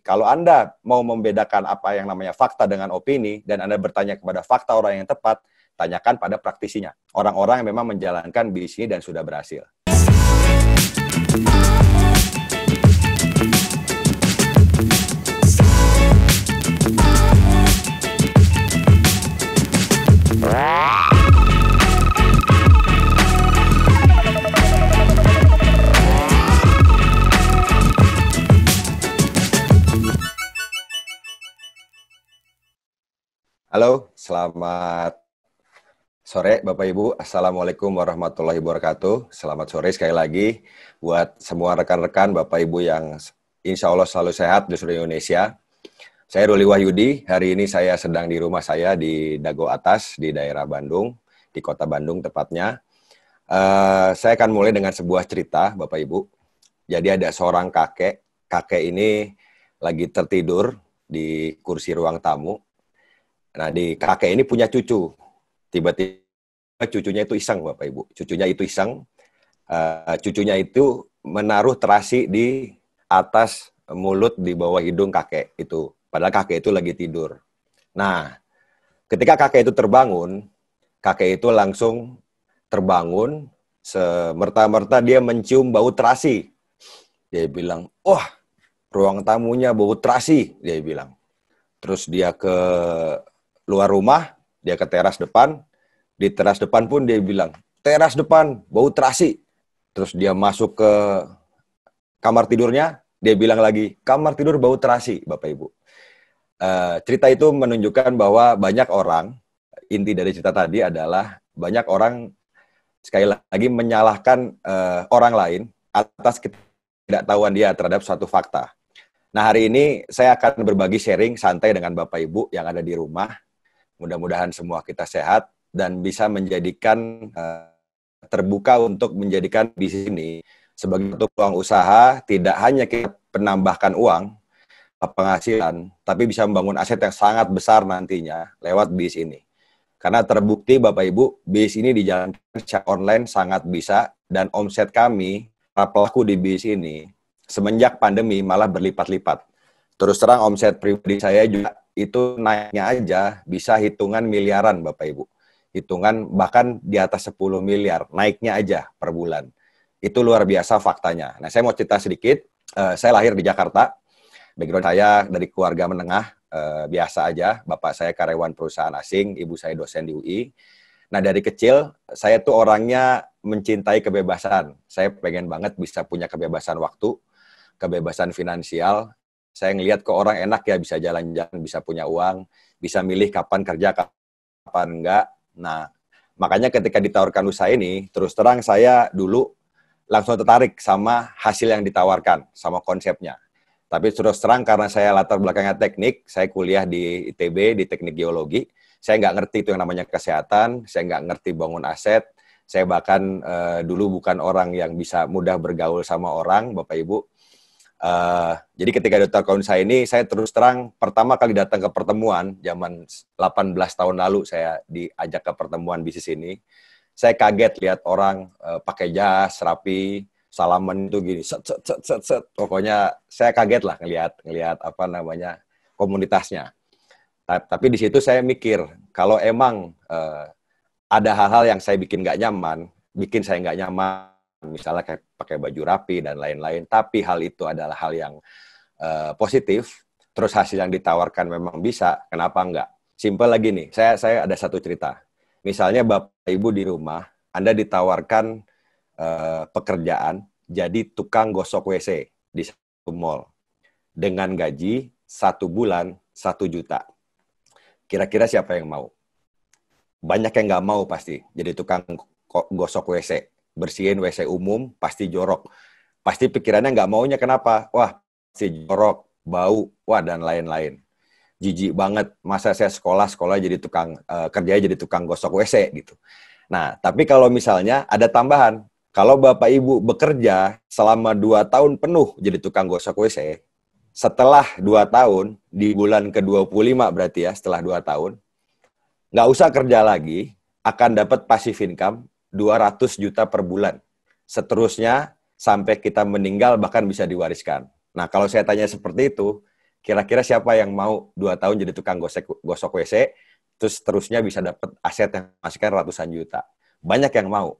Kalau Anda mau membedakan apa yang namanya fakta dengan opini, dan Anda bertanya kepada fakta orang yang tepat, tanyakan pada praktisinya. Orang-orang yang memang menjalankan bisnis dan sudah berhasil. Halo, selamat sore Bapak Ibu. Assalamualaikum warahmatullahi wabarakatuh. Selamat sore sekali lagi buat semua rekan-rekan Bapak Ibu yang insya Allah selalu sehat di seluruh Indonesia. Saya Ruli Wahyudi. Hari ini saya sedang di rumah saya di Dago Atas di daerah Bandung, di kota Bandung tepatnya. Saya akan mulai dengan sebuah cerita Bapak Ibu. Jadi ada seorang kakek. Kakek ini lagi tertidur di kursi ruang tamu. Nah, kakek ini punya cucu. Tiba-tiba cucunya itu iseng, Bapak Ibu. Cucunya itu iseng. Cucunya itu menaruh terasi di atas mulut di bawah hidung kakek itu. Padahal kakek itu lagi tidur. Nah, ketika kakek itu terbangun, kakek itu langsung terbangun. Semerta-merta dia mencium bau terasi. Dia bilang, wah, ruang tamunya bau terasi, dia bilang. Terus dia ke luar rumah, dia ke teras depan. Di teras depan pun dia bilang, teras depan, bau terasi. Terus dia masuk ke kamar tidurnya, dia bilang lagi, kamar tidur bau terasi, Bapak Ibu. Cerita itu menunjukkan bahwa banyak orang, inti dari cerita tadi adalah banyak orang, sekali lagi, menyalahkan orang lain atas ketidaktahuan dia terhadap suatu fakta. Nah, hari ini saya akan berbagi sharing santai dengan Bapak Ibu yang ada di rumah. Mudah-mudahan semua kita sehat dan bisa menjadikan terbuka untuk menjadikan bisnis ini sebagai bentuk peluang usaha, tidak hanya kita menambahkan uang, penghasilan, tapi bisa membangun aset yang sangat besar nantinya lewat bisnis ini. Karena terbukti Bapak Ibu, bisnis ini dijalankan secara online sangat bisa, dan omset kami, para pelaku di bisnis ini, semenjak pandemi malah berlipat-lipat. Terus terang omset pribadi saya juga itu naiknya aja bisa hitungan miliaran Bapak Ibu. Hitungan bahkan di atas 10 miliar, naiknya aja per bulan. Itu luar biasa faktanya. Nah, saya mau cerita sedikit. Saya lahir di Jakarta. Background saya dari keluarga menengah, biasa aja. Bapak saya karyawan perusahaan asing, ibu saya dosen di UI. Nah, dari kecil, saya tuh orangnya mencintai kebebasan. Saya pengen banget bisa punya kebebasan waktu, kebebasan finansial. Saya ngelihat kok orang enak ya bisa jalan-jalan, bisa punya uang, bisa milih kapan kerja, kapan enggak. Nah, makanya ketika ditawarkan usaha ini, terus terang saya dulu langsung tertarik sama hasil yang ditawarkan, sama konsepnya. Tapi terus terang karena saya latar belakangnya teknik, saya kuliah di ITB, di teknik geologi, saya nggak ngerti itu yang namanya kesehatan, saya nggak ngerti bangun aset, saya bahkan dulu bukan orang yang bisa mudah bergaul sama orang, Bapak Ibu. Jadi ketika ditawarkan usaha ini, saya terus terang pertama kali datang ke pertemuan, zaman 18 tahun lalu saya diajak ke pertemuan bisnis ini. Saya kaget lihat orang pakai jas, rapi, salaman itu gini, set. Pokoknya saya kaget lah ngelihat apa namanya komunitasnya. Tapi di situ saya mikir, kalau emang ada hal-hal yang saya bikin nggak nyaman, bikin saya nggak nyaman, misalnya kayak pakai baju rapi dan lain-lain, tapi hal itu adalah hal yang positif, terus hasil yang ditawarkan memang bisa, kenapa enggak? Simpel lagi nih, saya ada satu cerita. Misalnya Bapak Ibu di rumah, Anda ditawarkan pekerjaan jadi tukang gosok WC di satu mall dengan gaji 1 bulan 1 juta. Kira-kira siapa yang mau? Banyak yang nggak mau pasti jadi tukang gosok WC. Bersihin WC umum, pasti jorok. Pasti pikirannya nggak maunya kenapa? Wah, pasti jorok, bau, wah, dan lain-lain. Jijik banget, masa saya sekolah jadi tukang, kerjanya jadi tukang gosok WC gitu. Nah, tapi kalau misalnya ada tambahan, kalau Bapak Ibu bekerja selama 2 tahun penuh jadi tukang gosok WC, setelah 2 tahun, di bulan ke-25 berarti ya, setelah 2 tahun, nggak usah kerja lagi, akan dapat passive income 200 juta per bulan. Seterusnya, sampai kita meninggal bahkan bisa diwariskan. Nah, kalau saya tanya seperti itu, Kira-kira siapa yang mau 2 tahun jadi tukang gosok WC, terus terusnya bisa dapat aset yang menghasilkan ratusan juta. Banyak yang mau.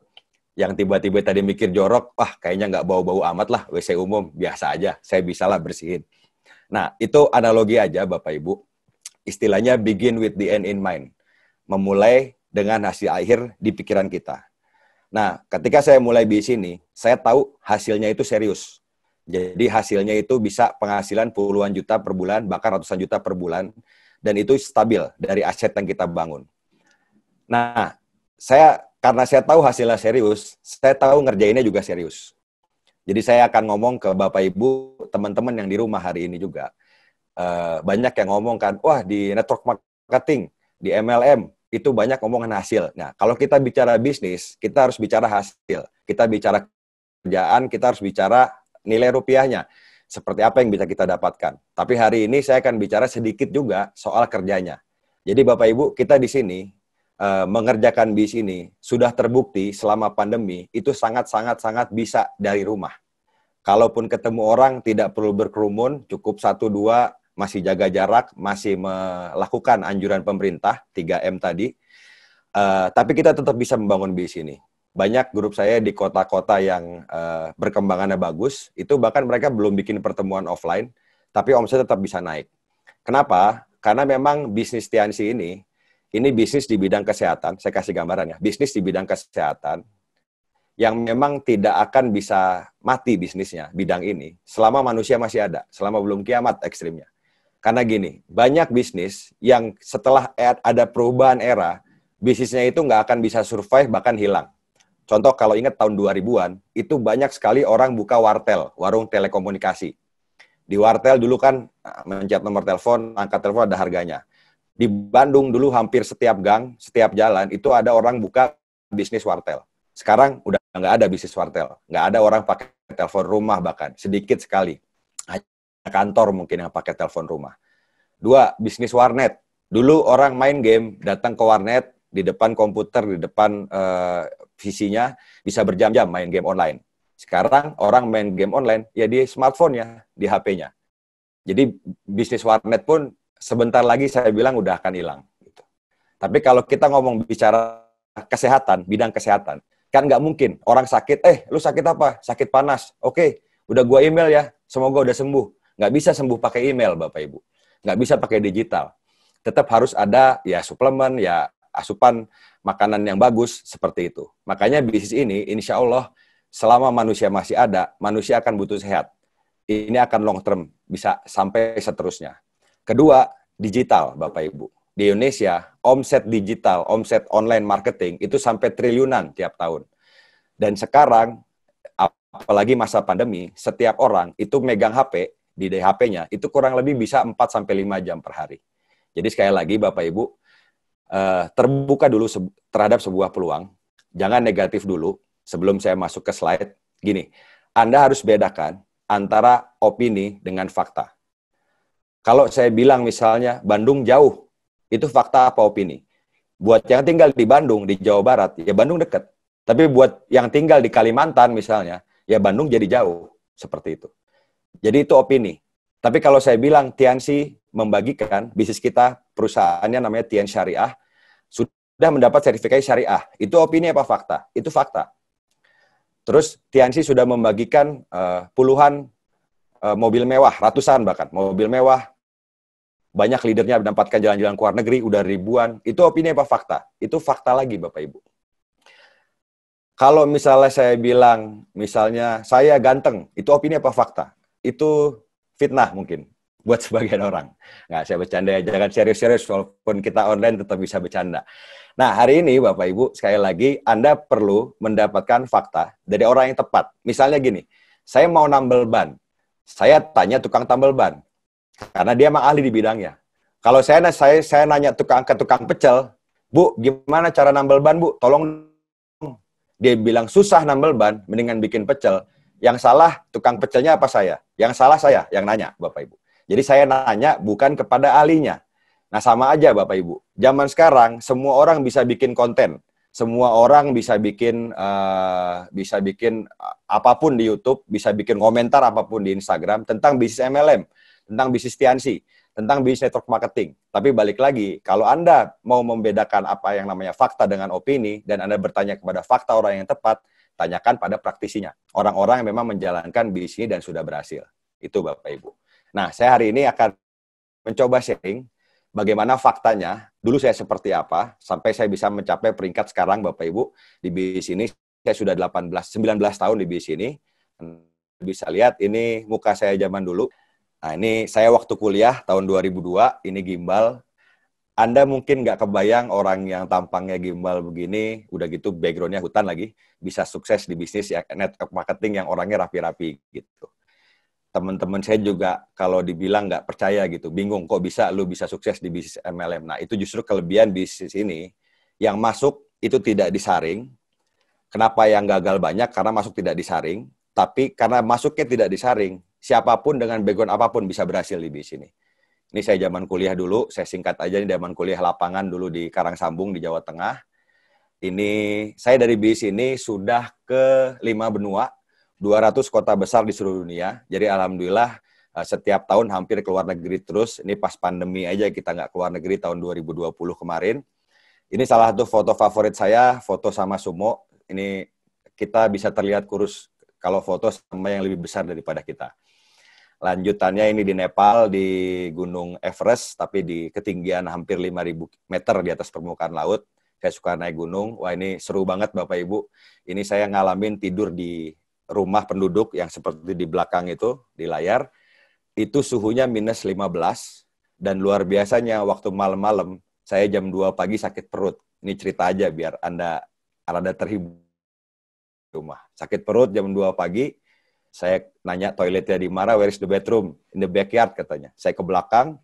Yang tiba-tiba tadi mikir jorok, wah kayaknya nggak bau-bau amat lah, WC umum, biasa aja, saya bisa lah bersihin. Nah, itu analogi aja Bapak Ibu. Istilahnya begin with the end in mind. Memulai dengan hasil akhir di pikiran kita. Nah, ketika saya mulai bisnis ini, saya tahu hasilnya itu serius. Jadi hasilnya itu bisa penghasilan puluhan juta per bulan, bahkan ratusan juta per bulan. Dan itu stabil dari aset yang kita bangun. Nah, karena saya tahu hasilnya serius, saya tahu ngerjainnya juga serius. Jadi saya akan ngomong ke Bapak Ibu, teman-teman yang di rumah hari ini juga. Banyak yang ngomong kan, wah di network marketing, di MLM, itu banyak omongan hasil. Nah, kalau kita bicara bisnis, kita harus bicara hasil. Kita bicara kerjaan, kita harus bicara nilai rupiahnya. Seperti apa yang bisa kita dapatkan. Tapi hari ini saya akan bicara sedikit juga soal kerjanya. Jadi Bapak Ibu, kita di sini mengerjakan bisnis ini sudah terbukti selama pandemi itu sangat bisa dari rumah. Kalaupun ketemu orang tidak perlu berkerumun, cukup 1-2, masih jaga jarak, masih melakukan anjuran pemerintah 3M tadi. Tapi kita tetap bisa membangun bisnis ini. Banyak grup saya di kota-kota yang berkembangannya bagus, itu bahkan mereka belum bikin pertemuan offline, tapi omset tetap bisa naik. Kenapa? Karena memang bisnis Tiansi ini bisnis di bidang kesehatan, saya kasih gambaran ya, bisnis di bidang kesehatan, yang memang tidak akan bisa mati bisnisnya, bidang ini, selama manusia masih ada, selama belum kiamat ekstrimnya. Karena gini, banyak bisnis yang setelah ada perubahan era, bisnisnya itu nggak akan bisa survive, bahkan hilang. Contoh kalau ingat tahun 2000-an, itu banyak sekali orang buka wartel, warung telekomunikasi. Di wartel dulu kan mencet nomor telepon, angkat telepon ada harganya. Di Bandung dulu hampir setiap gang, setiap jalan, itu ada orang buka bisnis wartel. Sekarang udah nggak ada bisnis wartel. Nggak ada orang pakai telepon rumah bahkan. Sedikit sekali. Hanya kantor mungkin yang pakai telepon rumah. 2, bisnis warnet. Dulu orang main game, datang ke warnet, di depan komputer, di depan PC-nya, bisa berjam-jam main game online. Sekarang orang main game online, ya di smartphone-nya, di HP-nya. Jadi bisnis warnet pun sebentar lagi saya bilang udah akan hilang. Gitu. Tapi kalau kita ngomong bicara kesehatan, bidang kesehatan, kan nggak mungkin orang sakit, lu sakit apa? Sakit panas. Oke, udah gua email ya, semoga udah sembuh. Nggak bisa sembuh pakai email, Bapak Ibu. Nggak bisa pakai digital. Tetap harus ada ya suplemen, ya asupan makanan yang bagus, seperti itu. Makanya bisnis ini, insya Allah, selama manusia masih ada, manusia akan butuh sehat. Ini akan long term, bisa sampai seterusnya. Kedua, digital, Bapak Ibu. Di Indonesia, omset digital, omset online marketing, itu sampai triliunan tiap tahun. Dan sekarang, apalagi masa pandemi, setiap orang itu megang HP, di HP-nya, itu kurang lebih bisa 4-5 jam per hari. Jadi sekali lagi, Bapak Ibu, terbuka dulu terhadap sebuah peluang. Jangan negatif dulu, sebelum saya masuk ke slide. Gini, Anda harus bedakan antara opini dengan fakta. Kalau saya bilang misalnya Bandung jauh, itu fakta apa opini? Buat yang tinggal di Bandung, di Jawa Barat, ya Bandung dekat. Tapi buat yang tinggal di Kalimantan misalnya, ya Bandung jadi jauh. Seperti itu. Jadi itu opini. Tapi kalau saya bilang Tiansi membagikan, bisnis kita, perusahaannya namanya Tian Syariah, sudah mendapat sertifikasi syariah. Itu opini apa fakta? Itu fakta. Terus Tiansi sudah membagikan puluhan mobil mewah, ratusan bahkan, mobil mewah, banyak leadernya mendapatkan jalan-jalan ke luar negeri, udah ribuan. Itu opini apa fakta? Itu fakta lagi, Bapak Ibu. Kalau misalnya saya bilang, misalnya saya ganteng, itu opini apa fakta? Itu fitnah mungkin, buat sebagian orang. Nggak, saya bercanda ya, jangan serius-serius, walaupun kita online tetap bisa bercanda. Nah, hari ini Bapak Ibu, sekali lagi, Anda perlu mendapatkan fakta dari orang yang tepat. Misalnya gini, saya mau nambel ban. Saya tanya tukang tambal ban. Karena dia emang ahli di bidangnya. Kalau saya nanya ke tukang pecel, Bu, gimana cara nambal ban, Bu? Tolong. Dia bilang susah nambal ban, mendingan bikin pecel. Yang salah tukang pecelnya apa saya? Yang salah saya yang nanya, Bapak Ibu. Jadi saya nanya bukan kepada ahlinya. Nah, sama aja Bapak Ibu. Zaman sekarang semua orang bisa bikin konten. Semua orang bisa bikin apapun di YouTube, bisa bikin komentar apapun di Instagram tentang bisnis MLM. tentang bisnis Tiansi, tentang bisnis network marketing. Tapi balik lagi, kalau Anda mau membedakan apa yang namanya fakta dengan opini, dan Anda bertanya kepada fakta orang yang tepat, tanyakan pada praktisinya. Orang-orang yang memang menjalankan bisnis ini dan sudah berhasil. Itu Bapak Ibu. Nah, saya hari ini akan mencoba sharing bagaimana faktanya, dulu saya seperti apa, sampai saya bisa mencapai peringkat sekarang Bapak Ibu. Di bisnis ini, saya sudah 19 tahun di bisnis ini. Bisa lihat, ini muka saya zaman dulu. Nah, ini saya waktu kuliah tahun 2002, ini gimbal. Anda mungkin nggak kebayang orang yang tampangnya gimbal begini, udah gitu background-nya hutan lagi, bisa sukses di bisnis ya, network marketing yang orangnya rapi-rapi gitu. Teman-teman saya juga kalau dibilang nggak percaya gitu, bingung kok bisa lu bisa sukses di bisnis MLM. Nah, itu justru kelebihan bisnis ini, yang masuk itu tidak disaring. Kenapa yang gagal banyak? Karena masuk tidak disaring, tapi karena masuknya tidak disaring, siapapun dengan background apapun bisa berhasil di bisnis ini. Ini saya zaman kuliah dulu, saya singkat aja, ini zaman kuliah lapangan dulu di Karangsambung di Jawa Tengah. Ini saya dari bisnis ini sudah ke 5 benua, 200 kota besar di seluruh dunia. Jadi alhamdulillah setiap tahun hampir keluar negeri terus. Ini pas pandemi aja kita nggak keluar negeri tahun 2020 kemarin. Ini salah satu foto favorit saya, foto sama Sumo. Ini kita bisa terlihat kurus kalau foto sama yang lebih besar daripada kita. Lanjutannya ini di Nepal, di Gunung Everest, tapi di ketinggian hampir 5.000 meter di atas permukaan laut. Saya suka naik gunung. Wah, ini seru banget Bapak Ibu. Ini saya ngalamin tidur di rumah penduduk yang seperti di belakang itu, di layar. Itu suhunya minus 15. Dan luar biasanya waktu malam-malam, saya jam 2 pagi sakit perut. Ini cerita aja biar Anda rada terhibur di rumah. Sakit perut jam 2 pagi. Saya nanya toiletnya di mana, where is the bathroom? In the backyard katanya. Saya ke belakang,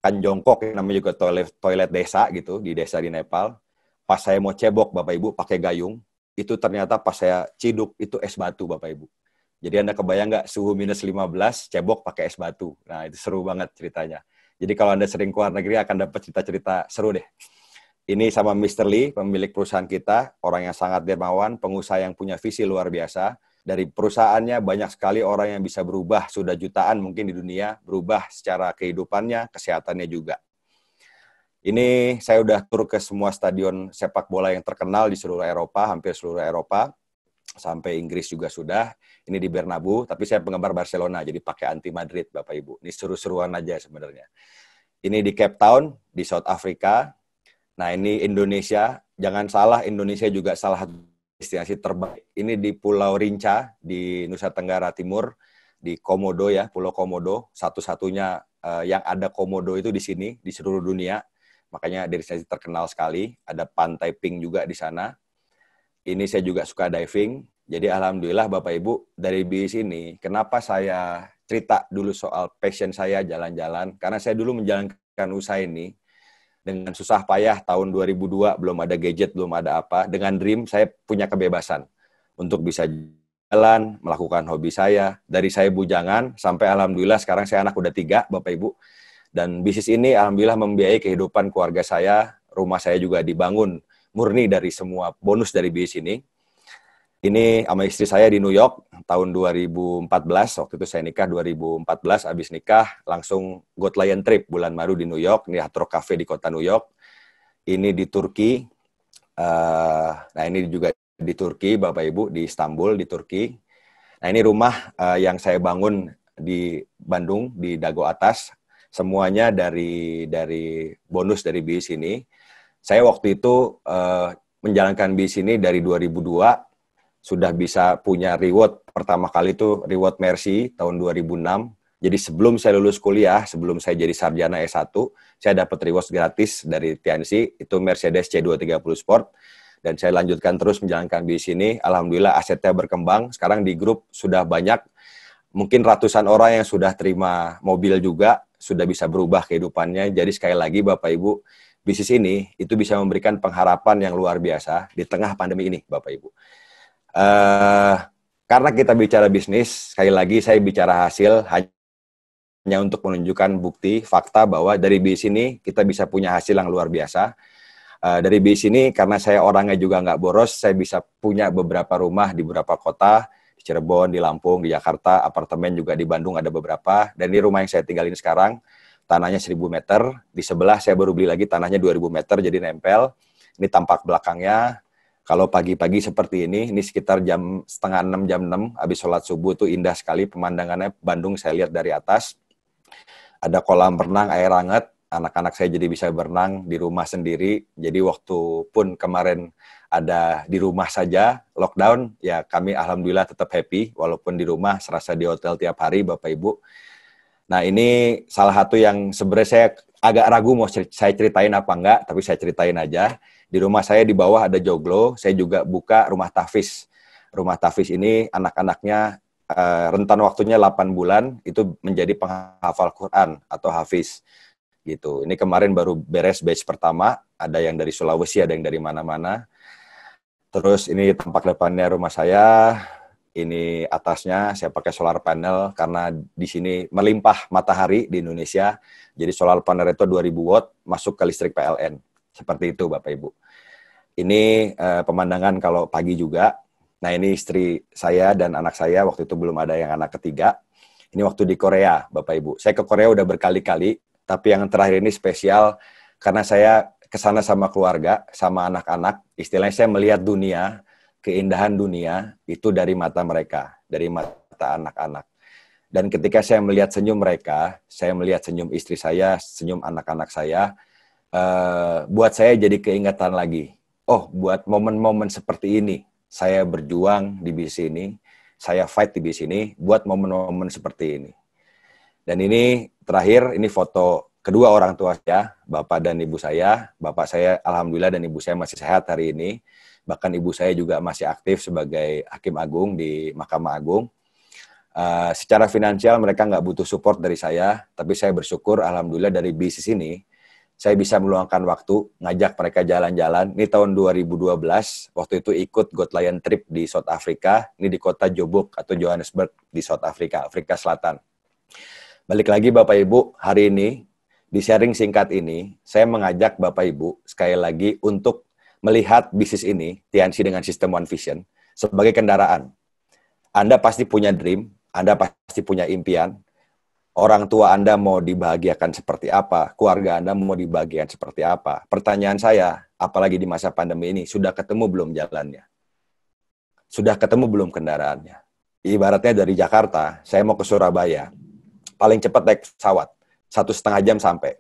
kan jongkok, namanya juga toilet desa gitu, di desa di Nepal. Pas saya mau cebok Bapak Ibu pakai gayung, itu ternyata pas saya ciduk, itu es batu Bapak Ibu. Jadi Anda kebayang nggak, suhu minus 15, cebok pakai es batu. Nah, itu seru banget ceritanya. Jadi kalau Anda sering keluar negeri akan dapat cerita-cerita seru deh. Ini sama Mr. Lee, pemilik perusahaan kita, orang yang sangat dermawan, pengusaha yang punya visi luar biasa. Dari perusahaannya banyak sekali orang yang bisa berubah, sudah jutaan mungkin di dunia, berubah secara kehidupannya, kesehatannya juga. Ini saya udah tur ke semua stadion sepak bola yang terkenal di seluruh Eropa, hampir seluruh Eropa, sampai Inggris juga sudah. Ini di Bernabeu, tapi saya penggemar Barcelona, jadi pakai anti Madrid Bapak Ibu. Ini seru-seruan aja sebenarnya. Ini di Cape Town, di South Africa. Nah, ini Indonesia. Jangan salah, Indonesia juga salah satu destinasi terbaik. Ini di Pulau Rinca, di Nusa Tenggara Timur, di Komodo ya, Pulau Komodo. Satu-satunya yang ada Komodo itu di sini, di seluruh dunia. Makanya destinasi terkenal sekali. Ada Pantai Pink juga di sana. Ini saya juga suka diving. Jadi alhamdulillah Bapak Ibu, dari bisnis ini, kenapa saya cerita dulu soal passion saya jalan-jalan? Karena saya dulu menjalankan usaha ini dengan susah payah tahun 2002, belum ada gadget, belum ada apa. Dengan dream, saya punya kebebasan untuk bisa jalan, melakukan hobi saya. Dari saya bujangan, sampai alhamdulillah sekarang saya anak udah 3, Bapak Ibu. Dan bisnis ini alhamdulillah membiayai kehidupan keluarga saya. Rumah saya juga dibangun murni dari semua bonus dari bisnis ini. Ini sama istri saya di New York tahun 2014, waktu itu saya nikah 2014, habis nikah langsung Got Lion Trip bulan baru di New York, ini Hard Rock Cafe di kota New York. Ini di Turki, nah ini juga di Turki Bapak Ibu, di Istanbul, di Turki. Nah ini rumah yang saya bangun di Bandung, di Dago Atas, semuanya dari bonus dari bisnis ini. Saya waktu itu menjalankan bisnis ini dari 2002, sudah bisa punya reward pertama kali itu reward Mercy tahun 2006. Jadi sebelum saya lulus kuliah, sebelum saya jadi sarjana S1, saya dapat reward gratis dari Tiansi, itu Mercedes C230 Sport. Dan saya lanjutkan terus menjalankan bisnis ini. Alhamdulillah asetnya berkembang. Sekarang di grup sudah banyak, mungkin ratusan orang yang sudah terima mobil juga, sudah bisa berubah kehidupannya. Jadi sekali lagi Bapak Ibu, bisnis ini itu bisa memberikan pengharapan yang luar biasa di tengah pandemi ini Bapak Ibu. Karena kita bicara bisnis, sekali lagi saya bicara hasil hanya untuk menunjukkan bukti, fakta bahwa dari bisnis ini kita bisa punya hasil yang luar biasa. Dari bisnis ini karena saya orangnya juga nggak boros, saya bisa punya beberapa rumah di beberapa kota, di Cirebon, di Lampung, di Jakarta, apartemen juga di Bandung ada beberapa. Dan di rumah yang saya tinggalin sekarang, tanahnya 1.000 meter. Di sebelah saya baru beli lagi tanahnya 2.000 meter, jadi nempel. Ini tampak belakangnya. Kalau pagi-pagi seperti ini sekitar jam setengah 6, jam 6, habis sholat subuh tuh indah sekali pemandangannya. Bandung saya lihat dari atas. Ada kolam renang, air hangat. Anak-anak saya jadi bisa berenang di rumah sendiri. Jadi waktu pun kemarin ada di rumah saja, lockdown, ya kami alhamdulillah tetap happy, walaupun di rumah, serasa di hotel tiap hari, Bapak Ibu. Nah ini salah satu yang sebenarnya saya agak ragu mau saya ceritain apa enggak, tapi saya ceritain aja. Di rumah saya di bawah ada joglo, saya juga buka rumah tahfiz. Rumah tahfiz ini anak-anaknya rentan waktunya 8 bulan, itu menjadi penghafal Quran atau hafiz. Gitu. Ini kemarin baru beres batch pertama, ada yang dari Sulawesi, ada yang dari mana-mana. Terus ini tampak depannya rumah saya, ini atasnya saya pakai solar panel karena di sini melimpah matahari di Indonesia. Jadi solar panel itu 2000 watt masuk ke listrik PLN. Seperti itu Bapak Ibu. Ini pemandangan kalau pagi juga. Nah ini istri saya dan anak saya, waktu itu belum ada yang anak ketiga. Ini waktu di Korea Bapak Ibu. Saya ke Korea udah berkali-kali, tapi yang terakhir ini spesial karena saya kesana sama keluarga, sama anak-anak. Istilahnya saya melihat dunia, keindahan dunia itu dari mata mereka, dari mata anak-anak. Dan ketika saya melihat senyum mereka, saya melihat senyum istri saya, senyum anak-anak saya, buat saya jadi keingatan lagi. Oh, buat momen-momen seperti ini, saya berjuang di bisnis ini, saya fight di bisnis ini, buat momen-momen seperti ini. Dan ini terakhir, ini foto kedua orang tua saya, Bapak dan Ibu saya. Bapak saya, alhamdulillah, dan Ibu saya masih sehat hari ini. Bahkan Ibu saya juga masih aktif sebagai Hakim Agung di Mahkamah Agung. Secara finansial mereka nggak butuh support dari saya, tapi saya bersyukur, alhamdulillah dari bisnis ini, saya bisa meluangkan waktu, ngajak mereka jalan-jalan. Ini tahun 2012, waktu itu ikut Got Lion Trip di South Africa, ini di kota Joburg atau Johannesburg di South Africa, Afrika Selatan. Balik lagi Bapak Ibu, hari ini, di sharing singkat ini, saya mengajak Bapak Ibu sekali lagi untuk melihat bisnis ini, TNC dengan sistem One Vision, sebagai kendaraan. Anda pasti punya dream, Anda pasti punya impian, orang tua Anda mau dibahagiakan seperti apa, keluarga Anda mau dibahagiakan seperti apa. Pertanyaan saya, apalagi di masa pandemi ini, sudah ketemu belum jalannya? Sudah ketemu belum kendaraannya? Ibaratnya dari Jakarta, saya mau ke Surabaya, paling cepat naik pesawat, 1,5 jam sampai.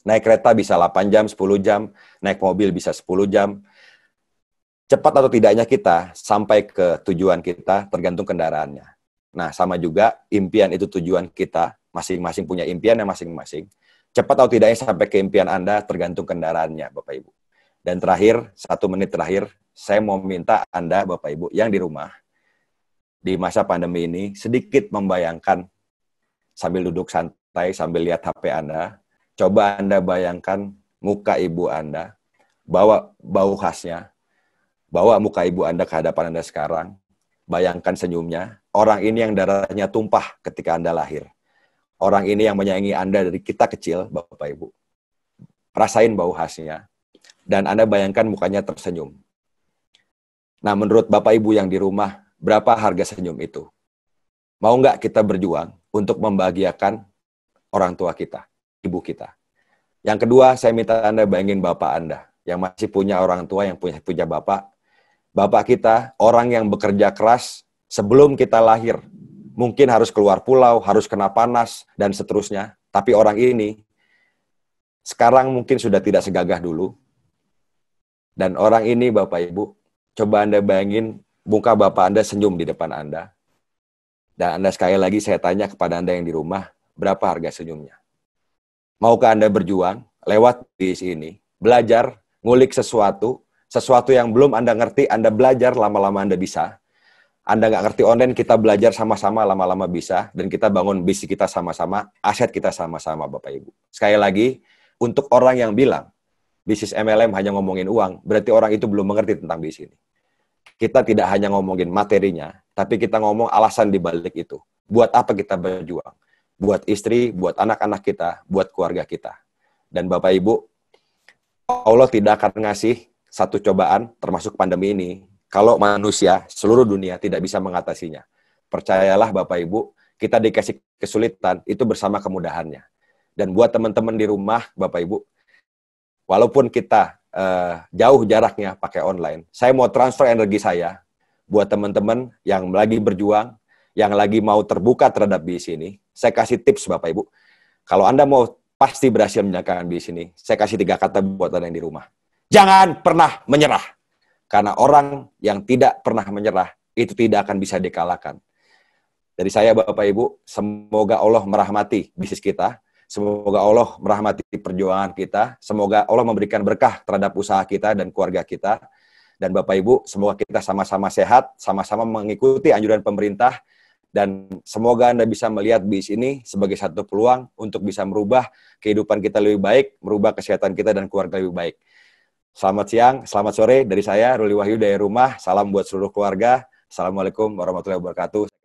Naik kereta bisa 8 jam, 10 jam, naik mobil bisa 10 jam. Cepat atau tidaknya kita sampai ke tujuan kita tergantung kendaraannya. Nah, sama juga impian itu tujuan kita, masing-masing punya impiannya masing-masing. Cepat atau tidaknya sampai ke impian Anda tergantung kendaraannya, Bapak Ibu. Dan terakhir, 1 menit terakhir, saya mau minta Anda, Bapak Ibu, yang di rumah, di masa pandemi ini, sedikit membayangkan, sambil duduk santai, sambil lihat HP Anda, coba Anda bayangkan muka ibu Anda, bawa bau khasnya, bawa muka ibu Anda ke hadapan Anda sekarang, bayangkan senyumnya. Orang ini yang darahnya tumpah ketika Anda lahir. Orang ini yang menyayangi Anda dari kita kecil, Bapak Ibu. Rasain bau khasnya. Dan Anda bayangkan mukanya tersenyum. Nah, menurut Bapak Ibu yang di rumah, berapa harga senyum itu? Mau nggak kita berjuang untuk membahagiakan orang tua kita, ibu kita? Yang kedua, saya minta Anda bayangin Bapak Anda, yang masih punya orang tua, yang punya Bapak. Bapak kita, orang yang bekerja keras sebelum kita lahir. Mungkin harus keluar pulau, harus kena panas, dan seterusnya. Tapi orang ini, sekarang mungkin sudah tidak segagah dulu. Dan orang ini, Bapak Ibu, coba Anda bayangin, muka Bapak Anda senyum di depan Anda. Dan Anda sekali lagi saya tanya kepada Anda yang di rumah, berapa harga senyumnya? Maukah Anda berjuang lewat bisnis ini, belajar, ngulik sesuatu yang belum Anda ngerti, Anda belajar, lama-lama Anda bisa. Anda nggak ngerti online, kita belajar sama-sama, lama-lama bisa. Dan kita bangun bisnis kita sama-sama, aset kita sama-sama, Bapak Ibu. Sekali lagi, untuk orang yang bilang, bisnis MLM hanya ngomongin uang, berarti orang itu belum mengerti tentang bisnis ini. Kita tidak hanya ngomongin materinya, tapi kita ngomong alasan di balik itu. Buat apa kita berjuang? Buat istri, buat anak-anak kita, buat keluarga kita. Dan Bapak Ibu, Allah tidak akan ngasih satu cobaan, termasuk pandemi ini, kalau manusia seluruh dunia tidak bisa mengatasinya. Percayalah Bapak Ibu, kita dikasih kesulitan itu bersama kemudahannya. Dan buat teman-teman di rumah, Bapak Ibu, walaupun kita jauh jaraknya pakai online, saya mau transfer energi saya buat teman-teman yang lagi berjuang, yang lagi mau terbuka terhadap bisnis ini. Saya kasih tips Bapak Ibu. Kalau Anda mau pasti berhasil menjalankan bisnis ini, saya kasih 3 kata buat Anda yang di rumah. Jangan pernah menyerah. Karena orang yang tidak pernah menyerah, itu tidak akan bisa dikalahkan. Dari saya Bapak Ibu, semoga Allah merahmati bisnis kita, semoga Allah merahmati perjuangan kita, semoga Allah memberikan berkah terhadap usaha kita dan keluarga kita. Dan Bapak Ibu, semoga kita sama-sama sehat, sama-sama mengikuti anjuran pemerintah, dan semoga Anda bisa melihat bisnis ini sebagai satu peluang untuk bisa merubah kehidupan kita lebih baik, merubah kesehatan kita dan keluarga lebih baik. Selamat siang, selamat sore dari saya, Ruli Wahyu dari rumah. Salam buat seluruh keluarga. Assalamualaikum warahmatullahi wabarakatuh.